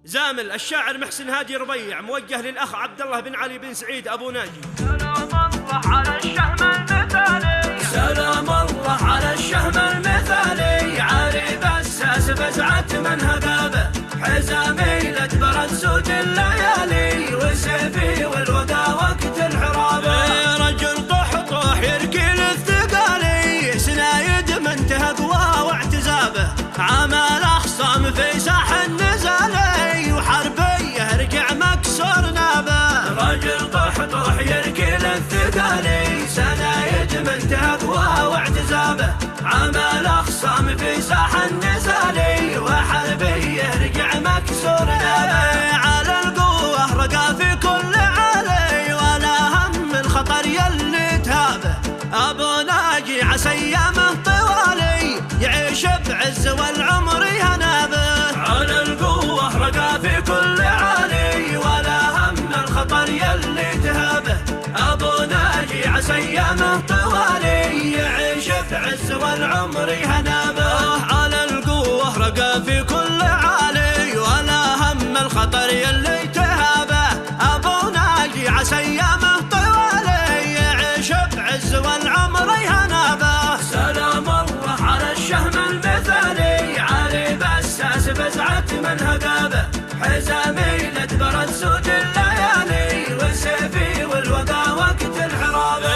زامل الشاعر محسن هادي ربيع موجه للأخ عبد الله بن علي بن سعيد أبو ناجي. سلام الله على الشهم المثالي، سلام الله على الشهم المثالي، عاري بساس فزعة من هقابه، حزامي لدبرت سود الليالي، وسيفي والوقا وقت الحرابه. رجل طح يركي للثقالي، سنايد من تهقوى واعتزابه، عمل أخصام في ساح النزالي، وحربي يرجع مكسور نابه. رجل طح يركي للثقالي، سنايد من تهقوى واعتزابه، عمل أخصام في ساح النزالي، وحربي يرجع مكسور نابه. على القوة رقى في كل عالي، ولا هم الخطر يلي تهابه، أبو ناجي عسى أيامه طوالي، يعيش بعز والعمر ينابه. على القوة رقى في كل عالي، ولا هم الخطر يلي تهابه، أبو ناجي عسى أيامه طوالي، يعيش بعز والعمر ينابه. على القوة رقى في كل عالي، ولا هم الخطر يلي تهابه، أبو ناجي عسى أيامه طوالي، يعيش بعز والعمر ينابه. سلام الله على الشهم المثالي، عالي بساس فزعة من هقابه، حزامي لدبرت سود الليالي، وسيفي والوقا وقت الحرابه.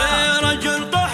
رجل طح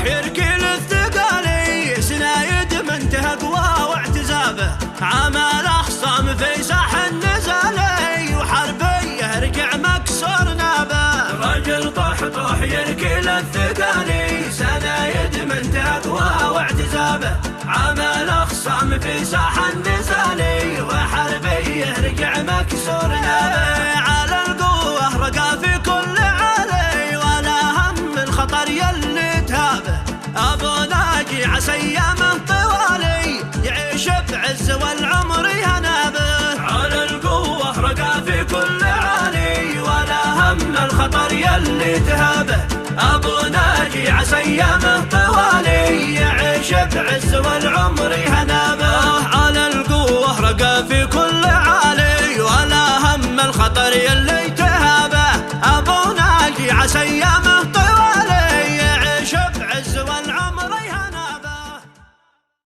يركي للثقالي، سنايد من تهقوى واعتزابه، عمل أخصام في ساح النزالي، وحربي يرجع مكسور نابه. رجل طح يركي للثقالي، سنايد من تهقوى واعتزابه، عمل أخصام في ساح النزالي، وحربي يرجع مكسور نابه. على القوة رقى في كل عالي، ولا هم الخطر يلي تهابه، أبو ناجي عسى أيامه طوالي، يعيش بعز والعمر ينابه. على القوة رقى في كل عالي، ولا هم الخطر يلي تهابه، أبو ناجي عسى أيامه طوالي، يعيش بعز والعمر ينابه. على القوة رقى في كل عالي، ولا هم الخطر يلي